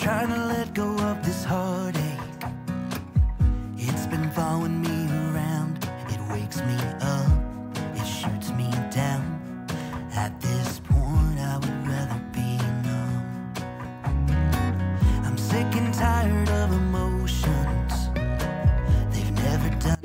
trying to let go of this heartache. It's been following me around. It wakes me up, it shoots me down. At this point I would rather be numb. I'm sick and tired of emotions. They've never done.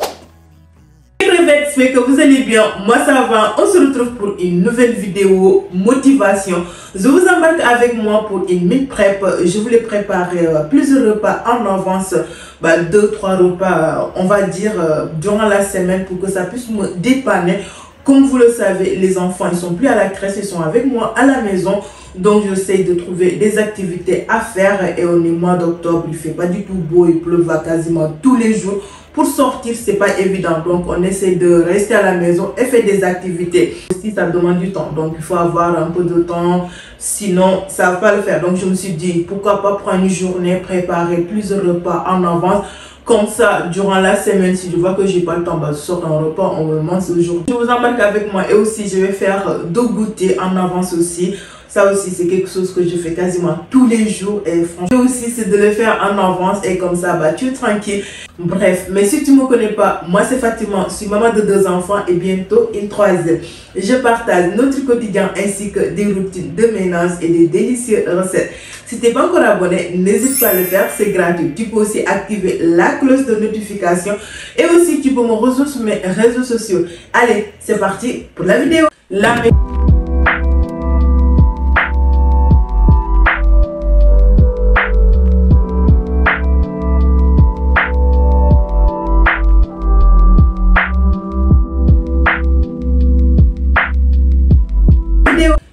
J'espère que vous allez bien, moi ça va, on se retrouve pour une nouvelle vidéo motivation. Je vous embarque avec moi pour une meal prep. Je voulais préparer plusieurs repas en avance, 2-3 repas on va dire durant la semaine pour que ça puisse me dépanner. Comme vous le savez, les enfants ils sont plus à la crèche, ils sont avec moi à la maison. Donc j'essaie de trouver des activités à faire et on est mois d'octobre, il fait pas du tout beau, il pleut quasiment tous les jours. Pour sortir, c'est pas évident. Donc, on essaie de rester à la maison et faire des activités. Aussi, ça demande du temps. Donc, il faut avoir un peu de temps. Sinon, ça va pas le faire. Donc, je me suis dit, pourquoi pas prendre une journée, préparer plusieurs repas en avance. Comme ça, durant la semaine, si je vois que j'ai pas le temps, je sors un repas, on me mange aujourd'hui. Je vous embarque avec moi et aussi, je vais faire deux goûters en avance aussi. Ça aussi, c'est quelque chose que je fais quasiment tous les jours. Et franchement, aussi, c'est de le faire en avance. Et comme ça, tu es tranquille. Bref, mais si tu ne me connais pas, moi, c'est Fatima. Je suis maman de 2 enfants et bientôt une 3e. Je partage notre quotidien ainsi que des routines de ménage et des délicieuses recettes. Si tu n'es pas encore abonné, n'hésite pas à le faire. C'est gratuit. Tu peux aussi activer la cloche de notification. Et aussi, tu peux me rejoindre sur mes réseaux sociaux. Allez, c'est parti pour la vidéo.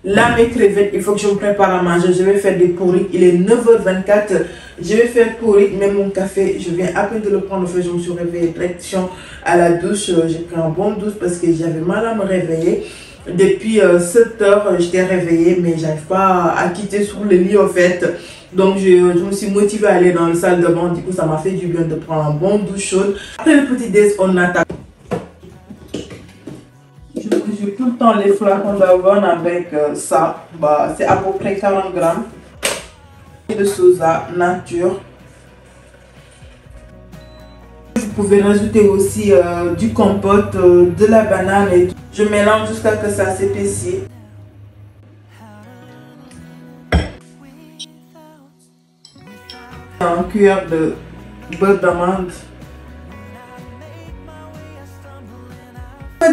Là, mes crevettes, il faut que je me prépare à manger. Je vais faire des porridge. Il est 9h24. Je vais faire porridge, mais mon café, je viens à peine de le prendre. Je me suis réveillée direction à la douche. J'ai pris un bon douche parce que j'avais mal à me réveiller. Depuis 7h, j'étais réveillée, mais j'arrive pas à quitter sur le lit en fait. Donc, je me suis motivée à aller dans la salle de bain. Du coup, ça m'a fait du bien de prendre un bon douche chaude. Après le petit déj, on attaque. J'ai tout le temps les flacons d'avant avec ça. C'est à peu près 40 grammes de soja nature. Vous pouvez rajouter aussi du compote, de la banane et tout. Je mélange jusqu'à ce que ça s'épaissit. Un cuillère de beurre d'amande.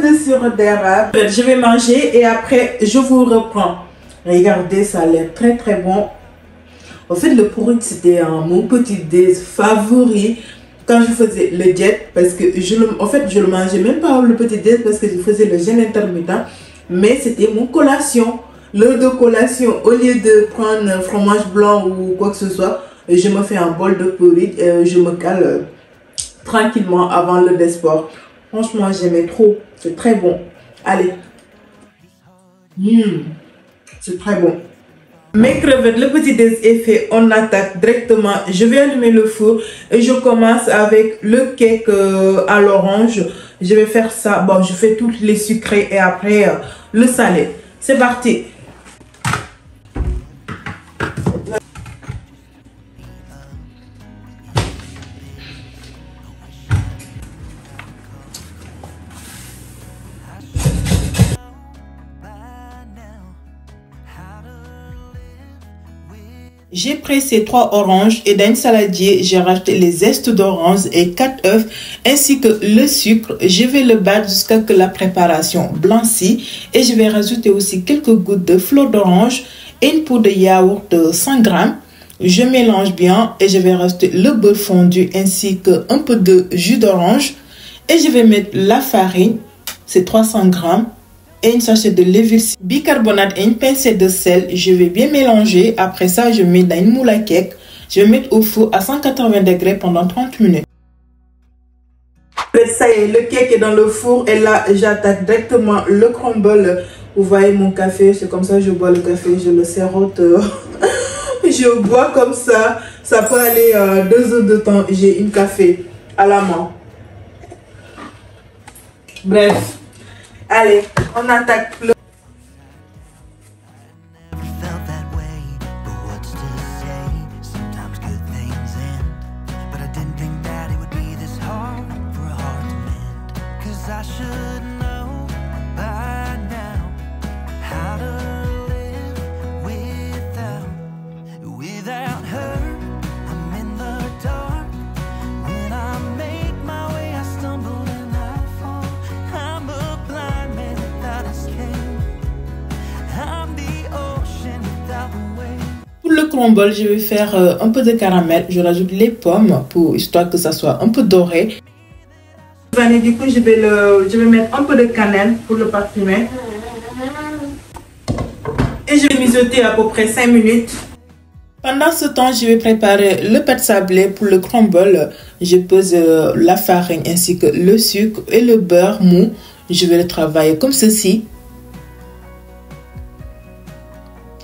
De sirop d'érable. Je vais manger et après je vous reprends. Regardez, ça a l'air très très bon. En fait, le porridge c'était mon petit déj favori quand je faisais le diète parce que je le mangeais même pas le petit déj parce que je faisais le jeûne intermittent, mais c'était mon collation. L'heure de collation, au lieu de prendre un fromage blanc ou quoi que ce soit, je me fais un bol de porridge et je me cale tranquillement avant le desport. Franchement, j'aimais trop. C'est très bon. Allez. C'est très bon. Mes crevettes, le petit déj est fait. On attaque directement. Je vais allumer le four. Et je commence avec le cake à l'orange. Je vais faire ça. Je fais tous les sucrés et après le salé. C'est parti. J'ai pressé 3 oranges et dans un saladier, j'ai rajouté les zestes d'orange et 4 œufs ainsi que le sucre. Je vais le battre jusqu'à ce que la préparation blanchisse et je vais rajouter aussi quelques gouttes de fleur d'orange et une poudre de yaourt de 100 g. Je mélange bien et je vais rajouter le beurre fondu ainsi qu'un peu de jus d'orange et je vais mettre la farine, c'est 300 g. Et une sachet de levure, bicarbonate et une pincée de sel. Je vais bien mélanger. Après ça, je mets dans une moule à cake. Je vais mettre au four à 180 degrés pendant 30 minutes. Ça y est, le cake est dans le four et là, j'attaque directement le crumble. Vous voyez mon café, c'est comme ça que je bois le café. Je le serrote. Je bois comme ça. Ça peut aller 2 heures de temps. J'ai une café à la main. Bref. Allez, on attaque le... 'cause I should know by now how to live without her. I'm in the dark. When I make my way, I stumble and I fall. I'm a blind man without escape. I'm the ocean without the wave. Pour le crumble, je vais faire un peu de caramel. Je rajoute les pommes pour histoire que ça soit un peu doré. Du coup, je vais mettre un peu de cannelle pour le parfumer. Et je vais mijoter à peu près 5 minutes. Pendant ce temps, je vais préparer le pâte sablé pour le crumble. Je pose la farine ainsi que le sucre et le beurre mou. Je vais le travailler comme ceci.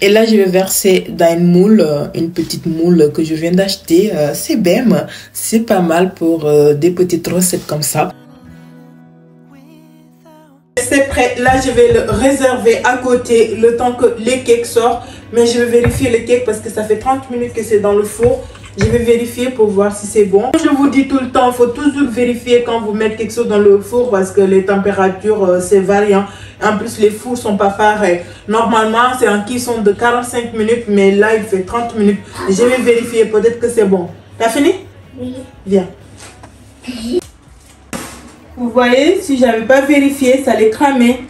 Et là, je vais verser dans une moule, une petite moule que je viens d'acheter. C'est BEM, c'est pas mal pour des petites recettes comme ça. C'est prêt, là je vais le réserver à côté le temps que les cakes sortent. Mais je vais vérifier les cakes parce que ça fait 30 minutes que c'est dans le four. Je vais vérifier pour voir si c'est bon. Je vous dis tout le temps, il faut toujours vérifier quand vous mettez quelque chose dans le four parce que les températures c'est variant. En plus les fours sont pas pareils. Normalement c'est en cuisson de 45 minutes mais là il fait 30 minutes. Je vais vérifier, peut-être que c'est bon. T'as fini? Oui. Viens. Vous voyez, si j'avais pas vérifié, ça allait cramer.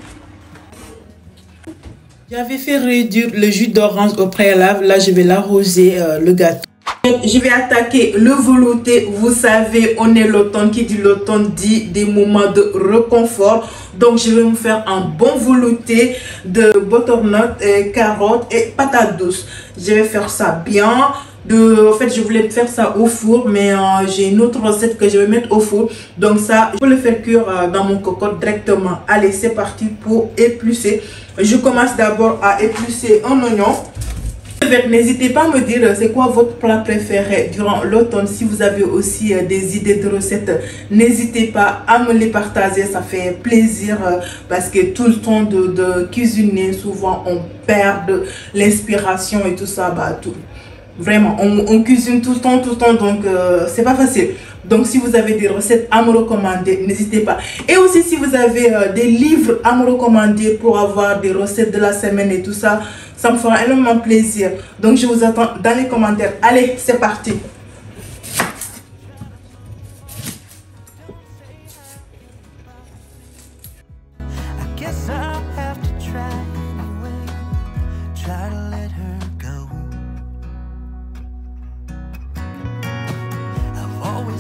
J'avais fait réduire le jus d'orange au préalable. Là, je vais l'arroser le gâteau. Je vais attaquer le velouté. Vous savez, on est l'automne. Qui dit l'automne dit des moments de réconfort. Donc, je vais me faire un bon velouté de butternut, carottes et patates douces. Je vais faire ça bien. En fait, je voulais faire ça au four, mais j'ai une autre recette que je vais mettre au four. Donc ça, je peux le faire cuire dans mon cocotte directement. Allez, c'est parti pour éplucher. Je commence d'abord à éplucher un oignon. N'hésitez pas à me dire c'est quoi votre plat préféré durant l'automne. Si vous avez aussi des idées de recettes, n'hésitez pas à me les partager. Ça fait plaisir parce que tout le temps de cuisiner, souvent on perd l'inspiration et tout ça. Vraiment, on cuisine tout le temps, donc c'est pas facile. Donc si vous avez des recettes à me recommander, n'hésitez pas. Et aussi si vous avez des livres à me recommander pour avoir des recettes de la semaine et tout ça, ça me fera énormément plaisir. Donc je vous attends dans les commentaires. Allez, c'est parti.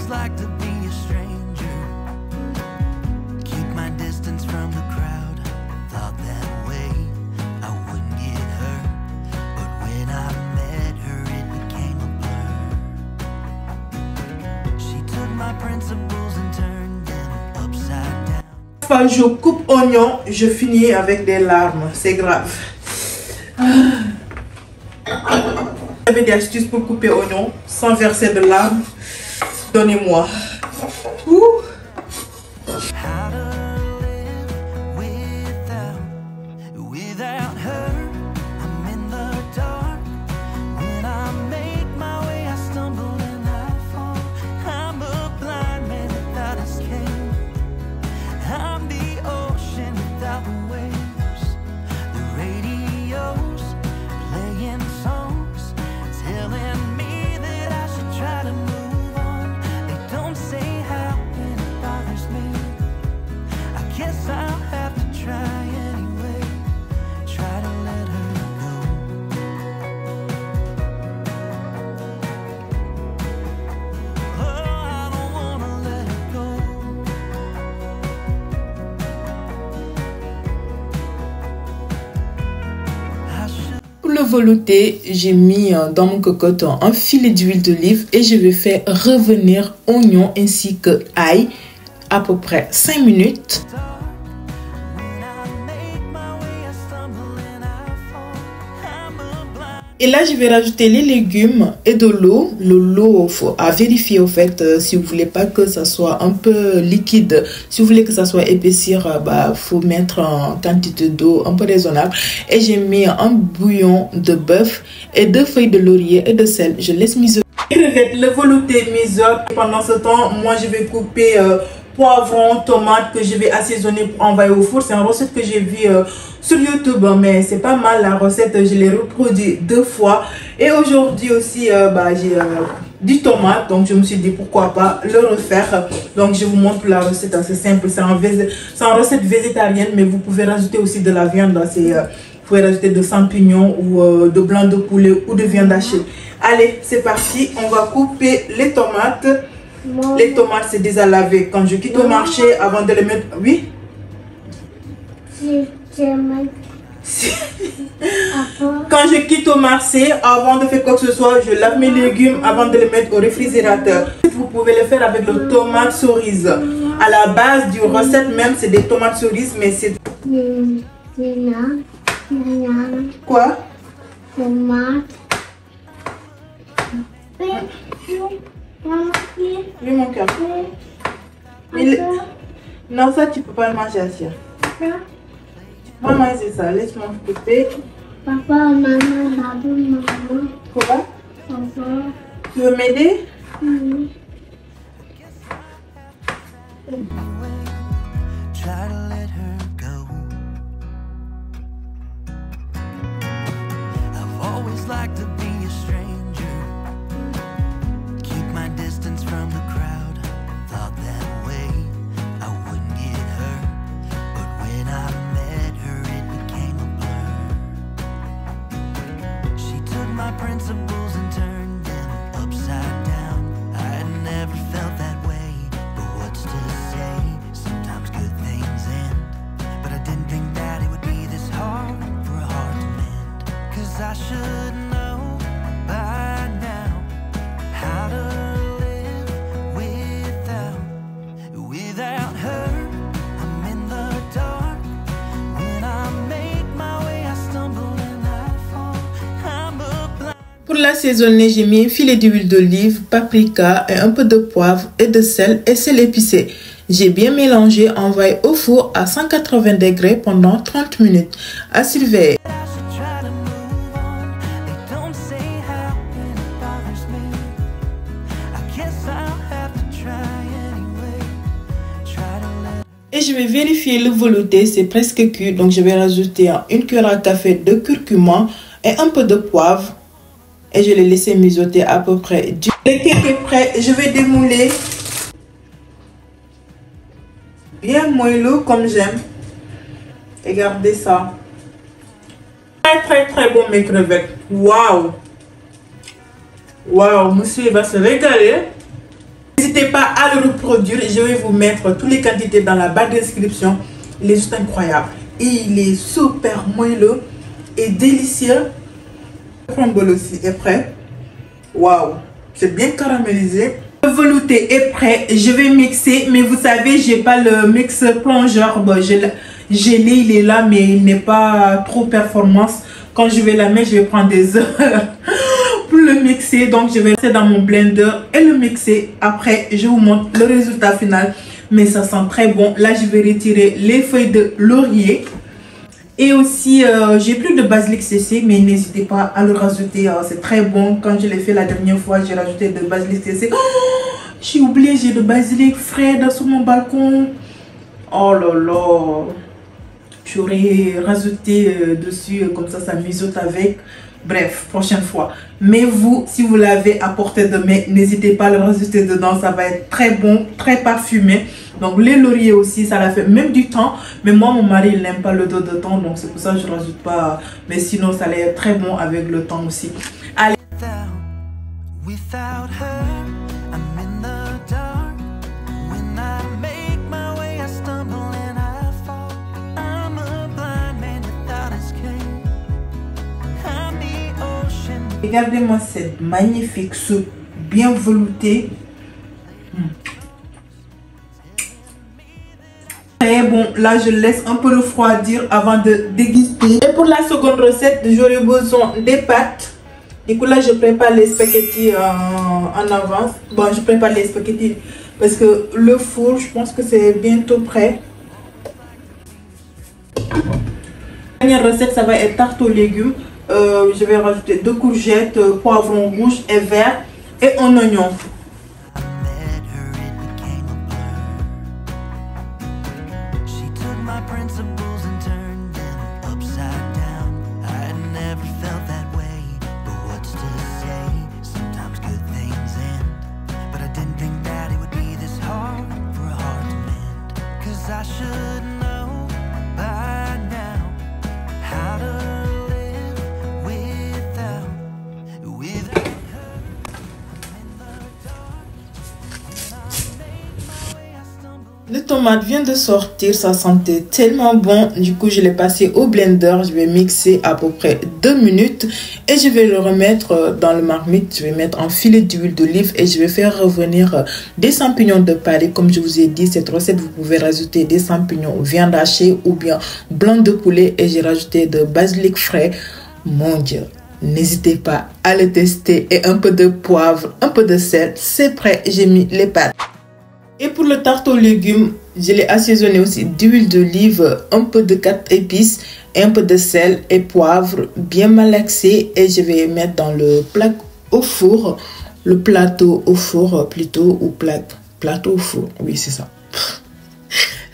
Like to be a stranger, keep my distance from the crowd. Thought that way I wouldn't get hurt, but when I met her it became a blur. She took my principles and turned them upside down. Quand je coupe oignon, je finis avec des larmes, c'est grave. Vous avez des astuces pour couper oignon sans verser de larmes? Donnez-moi. Le velouté, j'ai mis dans mon cocotte un filet d'huile d'olive et je vais faire revenir oignon ainsi que ail à peu près 5 minutes. Et là, je vais rajouter les légumes et de l'eau. L'eau, il faut à vérifier au fait si vous voulez pas que ça soit un peu liquide. Si vous voulez que ça soit épaissir, faut mettre en quantité d'eau un peu raisonnable. Et j'ai mis un bouillon de bœuf et 2 feuilles de laurier et de sel. Je laisse mijoter. Le velouté mijote. Pendant ce temps, moi je vais couper poivrons, tomates que je vais assaisonner pour envoyer au four. C'est une recette que j'ai vue sur YouTube, mais c'est pas mal la recette. Je l'ai reproduite 2 fois. Et aujourd'hui aussi, j'ai du tomate, donc je me suis dit pourquoi pas le refaire. Donc je vous montre la recette assez simple. C'est une recette végétarienne, mais vous pouvez rajouter aussi de la viande. Vous pouvez rajouter de champignons ou de blanc de poulet ou de viande hachée. Allez, c'est parti. On va couper les tomates. Les tomates, c'est déjà lavé. Quand je quitte au marché, avant de les mettre... Oui? Quand je quitte au marché, avant de faire quoi que ce soit, je lave mes légumes avant de les mettre au réfrigérateur. Vous pouvez le faire avec le tomate cerise. À la base du recette même, c'est des tomates cerises, mais c'est... Quoi? Tomate. Oui, mon cœur. Non, ça, tu peux pas le manger, Asia. Maman, c'est ça. Laisse-moi couper. Papa, maman, papa, maman. Quoi? Papa. Tu veux m'aider? Try to let her go. I've always liked to be a stranger. Keep my distance from the crowd. Thought that way I wouldn't get hurt. But when I met her, it became a blur. She took my principles and turned them upside down. I had never felt that way, but what's to say? Sometimes good things end, but I didn't think that it would be this hard for a heart to mend. 'Cause I should know by now how to live without her. I'm in the dark. When I make my way, I stumble and I fall. I'm a blind. Pour l'assaisonner, j'ai mis un filet d'huile d'olive, paprika et un peu de poivre et de sel et sel épicé. J'ai bien mélangé, envoyé au four à 180 degrés pendant 30 minutes. À surveiller. I should try to move on. They don't say how, and it bothers me. I guess I'll have to try anyway. Try to let. Et je vais vérifier le velouté, c'est presque cuit. Donc je vais rajouter une cuillère à café de curcuma et un peu de poivre. Et je l'ai laissé mijoter à peu près. Le cake est prêt, je vais démouler. Bien moelleux comme j'aime. Regardez ça. Très bon mes crevettes. Waouh. Waouh, monsieur il va se régaler. N'hésitez pas à le reproduire. Je vais vous mettre toutes les quantités dans la barre de description. Il est juste incroyable. Et il est super moelleux et délicieux. Le crumble aussi est prêt. Waouh, c'est bien caramélisé. Le velouté est prêt. Je vais mixer, mais vous savez, j'ai pas le mix plongeur. Bon, j'ai l'ai, il est là, mais il n'est pas trop performance. Quand je vais la mettre, je vais prendre des heures pour le mixer. Donc, je vais laisser dans mon blender et le mixer. Après, je vous montre le résultat final. Mais ça sent très bon. Là, je vais retirer les feuilles de laurier. Et aussi, j'ai plus de basilic séché, mais n'hésitez pas à le rajouter. C'est très bon. Quand je l'ai fait la dernière fois, j'ai rajouté de basilic séché. Oh, j'ai oublié, j'ai de basilic frais dans sur mon balcon. Oh là là. J'aurais rajouté dessus, comme ça mijote avec. Bref, prochaine fois. Mais vous, si vous l'avez à portée de main, n'hésitez pas à le rajouter dedans. Ça va être très bon, très parfumé. Donc les lauriers aussi, ça la fait même du temps. Mais moi, mon mari, il n'aime pas le dos de thon. Donc c'est pour ça que je ne rajoute pas. Mais sinon, ça allait être très bon avec le thon aussi. Allez. Without her, I'm in the dark. When I make my way, I stumble and I fall. I'm a blind man without his king. I'm the ocean. Regardez-moi cette magnifique soupe bien veloutée. Très bon, là je laisse un peu refroidir avant de déguster. Et pour la seconde recette, j'aurai besoin des pâtes. Du coup là je prépare les spaghettis en avance. Bon, je prépare les spaghettis parce que le four, je pense que c'est bientôt prêt. La dernière recette, ça va être tarte aux légumes. Je vais rajouter 2 courgettes, poivrons rouges et verts et un oignon. I met her, it became a blur. my principles and turned them upside down. I had never felt that way, but what's to say? Sometimes good things end, but I didn't think that it would be this hard for a heart to mend. 'Cause I should know by now how to live without her. Le tomate vient de sortir, ça sentait tellement bon. Du coup, je l'ai passé au blender. Je vais mixer à peu près 2 minutes et je vais le remettre dans le marmite. Je vais mettre un filet d'huile d'olive et je vais faire revenir des champignons de Paris. Comme je vous ai dit, cette recette, vous pouvez rajouter des champignons viande hachée ou bien blanc de poulet et j'ai rajouté de basilic frais. Mon Dieu! N'hésitez pas à le tester et un peu de poivre, un peu de sel. C'est prêt, j'ai mis les pâtes. Et pour le tarte aux légumes, je l'ai assaisonné aussi d'huile d'olive, un peu de 4 épices, et un peu de sel et poivre bien malaxé. Et je vais mettre dans le plat au four, le plateau au four plutôt, ou plateau au four. Oui, c'est ça.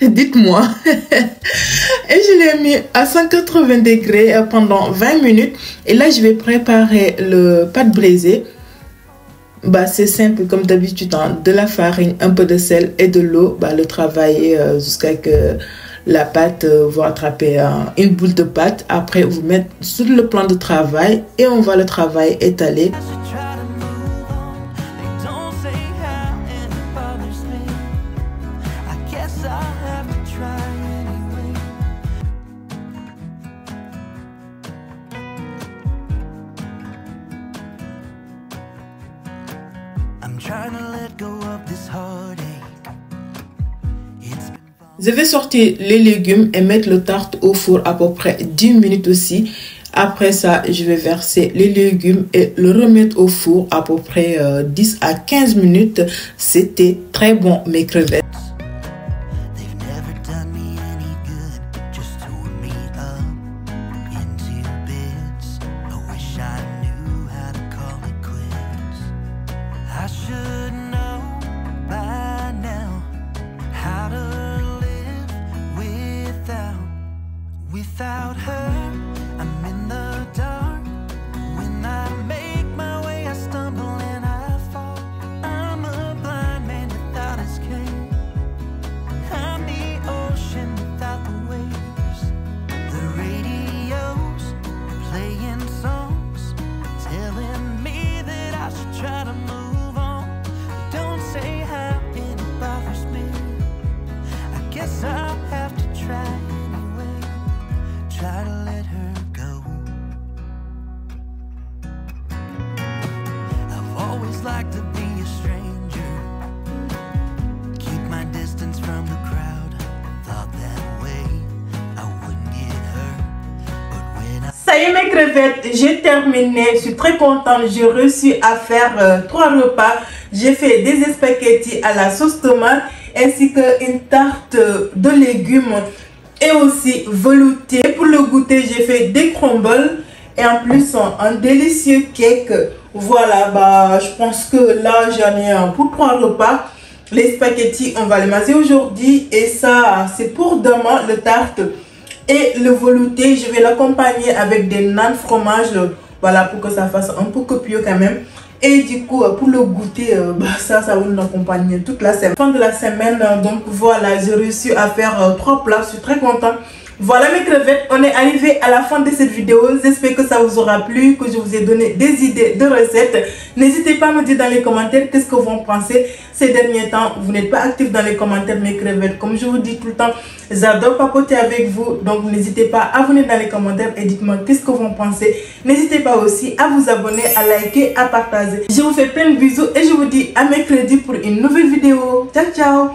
Dites-moi. Et je l'ai mis à 180 degrés pendant 20 minutes. Et là, je vais préparer le pâte brisée. Bah, c'est simple comme d'habitude, hein. De la farine, un peu de sel et de l'eau. Bah, le travailler jusqu'à que la pâte vous attraper une boule de pâte. Après, vous mettez sur le plan de travail et on va le travail étaler. Je vais sortir les légumes et mettre le tarte au four à peu près 10 minutes aussi. Après ça, je vais verser les légumes et le remettre au four à peu près 10 à 15 minutes. C'était très bon, mes crevettes. Without her, I'm in the dark. When I make my way, I stumble and I fall. I'm a blind man without his cane. I'm the ocean without the waves. The radio's playing songs, telling me that I should try to move on. Don't say how it bothers me. I guess I'll have to try. Try to let her go. I've always liked to be a stranger, keep my distance from the crowd. Thought that way I wouldn't get hurt, but when I... Ça y est mes crevettes, j'ai terminé, je suis très contente, j'ai réussi à faire 3 repas. J'ai fait des spaghettis à la sauce tomate ainsi qu'une tarte de légumes et aussi velouté. Pour le goûter, j'ai fait des crumbles et en plus un délicieux cake. Voilà, bah je pense que là j'en ai pour 3 repas. Les spaghettis, on va les manger aujourd'hui et ça c'est pour demain, le tarte et le velouté. Je vais l'accompagner avec des nanes fromage, voilà, pour que ça fasse un peu copieux quand même. Et du coup, pour le goûter, ça va nous accompagner toute la semaine. Fin de la semaine, donc voilà, j'ai réussi à faire 3 plats. Je suis très contente. Voilà mes crevettes, on est arrivé à la fin de cette vidéo. J'espère que ça vous aura plu, que je vous ai donné des idées de recettes. N'hésitez pas à me dire dans les commentaires qu'est-ce que vous en pensez. Ces derniers temps, vous n'êtes pas actifs dans les commentaires mes crevettes. Comme je vous dis tout le temps, j'adore papoter avec vous. Donc n'hésitez pas à venir dans les commentaires et dites-moi qu'est-ce que vous en pensez. N'hésitez pas aussi à vous abonner, à liker, à partager. Je vous fais plein de bisous et je vous dis à mercredi pour une nouvelle vidéo. Ciao ciao.